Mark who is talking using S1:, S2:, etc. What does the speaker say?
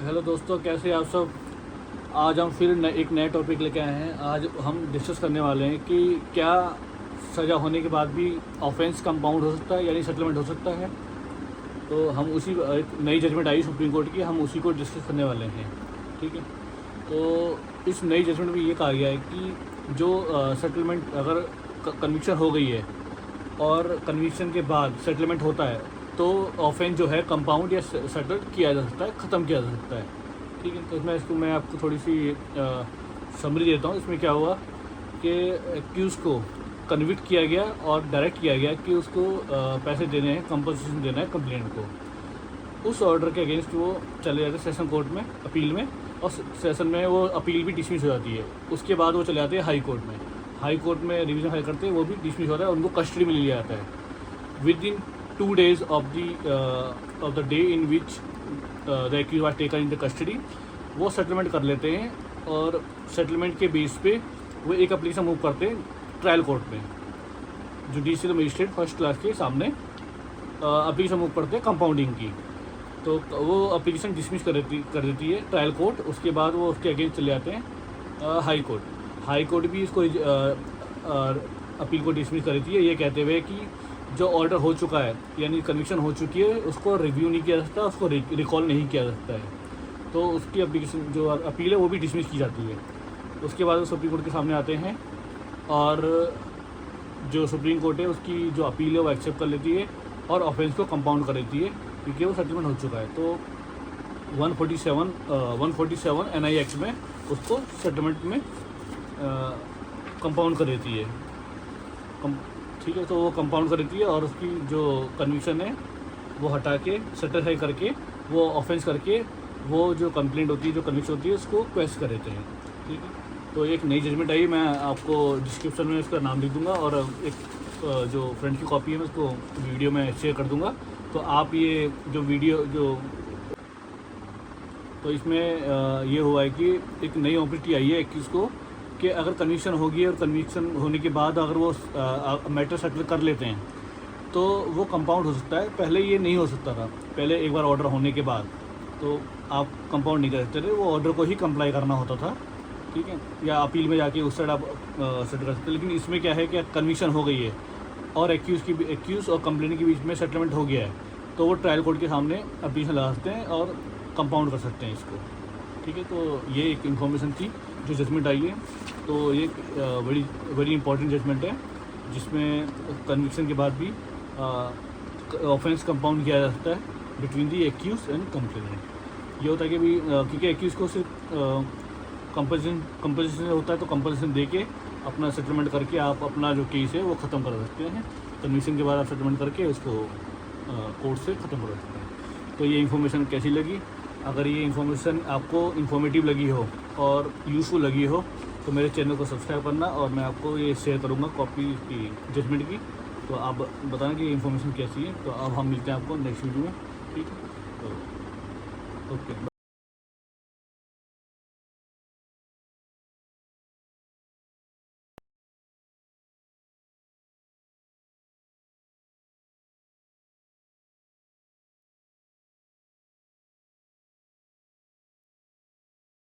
S1: Hello दोस्तों, कैसे आप सब। आज हम फिर एक नए टॉपिक लेके आए हैं। आज हम डिस्कस करने वाले हैं कि क्या सज़ा होने के बाद भी ऑफेंस कंपाउंड हो सकता है, यानी सेटलमेंट हो सकता है। तो हम उसी एक नई जजमेंट आई सुप्रीम कोर्ट की, हम उसी को डिस्कस करने वाले हैं। ठीक है। तो इस नई जजमेंट में ये कहा गया है कि जो सेटलमेंट अगर कन्विक्शन हो गई है और कन्विक्शन के बाद सेटलमेंट होता है तो ऑफेंस जो है कंपाउंड या सेटल किया जा सकता है, ख़त्म किया जा सकता है। ठीक है। तो इसमें मैं आपको थोड़ी सी समरी देता हूँ। इसमें क्या हुआ कि एक्यूज़ को कन्विक्ट किया गया और डायरेक्ट किया गया कि उसको पैसे देने हैं, कंपनसेशन देना है कंप्लेंट को। उस ऑर्डर के अगेंस्ट वो चले जाते हैं सेशन कोर्ट में, अपील में, और सेशन में वो अपील भी डिसमिस हो जाती है। उसके बाद वो चले जाते हैं हाई कोर्ट में। हाई कोर्ट में रिवीजन फाइल करते हैं, वो भी डिसमिस होता है, उनको कस्टडी में लिया जाता है with in 2 days of the day in which the accused was taken into custody। वो सेटलमेंट कर लेते हैं और सेटलमेंट के बेस पे वो एक एप्लीकेशन मूव करते हैं ट्रायल कोर्ट में, जुडिशियल मजिस्ट्रेट फर्स्ट क्लास के सामने एप्लीकेशन मूव करते हैं कंपाउंडिंग की। तो वो एप्लीकेशन डिसमिस कर देती है ट्रायल कोर्ट। उसके बाद वो उसके अगेंस्ट चले जाते हैं हाई कोर्ट। हाई कोर्ट भी इसको अपील को डिसमिस कर देती है, ये कहते हुए कि जो ऑर्डर हो चुका है, यानी कन्विक्शन हो चुकी है, उसको रिव्यू नहीं किया जा सकता, उसको रिकॉल नहीं किया जा सकता है। तो उसकी एप्लीकेशन जो अपील है वो भी डिसमिस की जाती है। उसके बाद वो सुप्रीम कोर्ट के सामने आते हैं और जो सुप्रीम कोर्ट है उसकी जो अपील है वो एक्सेप्ट कर लेती है और ऑफेंस को कंपाउंड कर देती है, क्योंकि वो सेटलमेंट हो चुका है। तो 147 NI एक्ट में उसको सेटलमेंट में कंपाउंड कर देती है। ठीक है। तो वो कंपाउंड कर देती है और उसकी जो कन्विक्शन है वो हटा के सेटिस्फाई करके वो ऑफेंस करके वो जो कंप्लेंट होती है, जो कन्विक्शन होती है, उसको क्वेश्चन कर देते हैं। ठीक है। तो एक नई जजमेंट आई, मैं आपको डिस्क्रिप्शन में उसका नाम लिख दूंगा और एक जो फ्रेंड की कॉपी है मैं उसको वीडियो में शेयर कर दूंगा। तो आप ये जो वीडियो तो इसमें ये हुआ है कि एक नई अपॉर्चुनिटी आई है 21 को कि अगर कन्विक्शन होगी और कन्विक्शन होने के बाद अगर वो मैटर सेटल कर लेते हैं तो वो कंपाउंड हो सकता है। पहले ये नहीं हो सकता था, पहले एक बार ऑर्डर होने के बाद तो आप कंपाउंड नहीं कर सकते थे, वो ऑर्डर को ही कंप्लाई करना होता था। ठीक है। या अपील में जाके उस साइड आप सेटल कर सकते। लेकिन इसमें क्या है कि कन्विक्शन हो गई है और एक्यूज़ और कंप्लेंट के बीच में सेटलमेंट हो गया है, तो वो ट्रायल कोर्ट के सामने अपील लगा सकते हैं और कंपाउंड कर सकते हैं इसको। ठीक है। तो ये एक इन्फॉर्मेशन थी जो जजमेंट आई है। तो ये वेरी इंपॉर्टेंट जजमेंट है जिसमें कन्विक्शन के बाद भी ऑफेंस कंपाउंड किया जा सकता है between the accuse and complainant. ये होता है कि भी क्योंकि एक्यूज को सिर्फ कंपल्सेशन होता है, तो कंपल्सेशन दे के अपना सेटलमेंट करके आप अपना जो केस है वो ख़त्म कर सकते हैं। कन्विक्शन के बाद आप सेटलमेंट करके उसको कोर्ट से ख़त्म कर सकते हैं। तो ये इन्फॉर्मेशन कैसी लगी? अगर ये इन्फॉर्मेशन आपको इन्फॉर्मेटिव लगी हो और यूज़फुल लगी हो तो मेरे चैनल को सब्सक्राइब करना, और मैं आपको ये शेयर करूँगा कॉपी की जजमेंट की। तो आप बताना कि ये इन्फॉर्मेशन कैसी है। तो अब हम मिलते हैं आपको नेक्स्ट वीडियो में। ठीक है। तो ओके।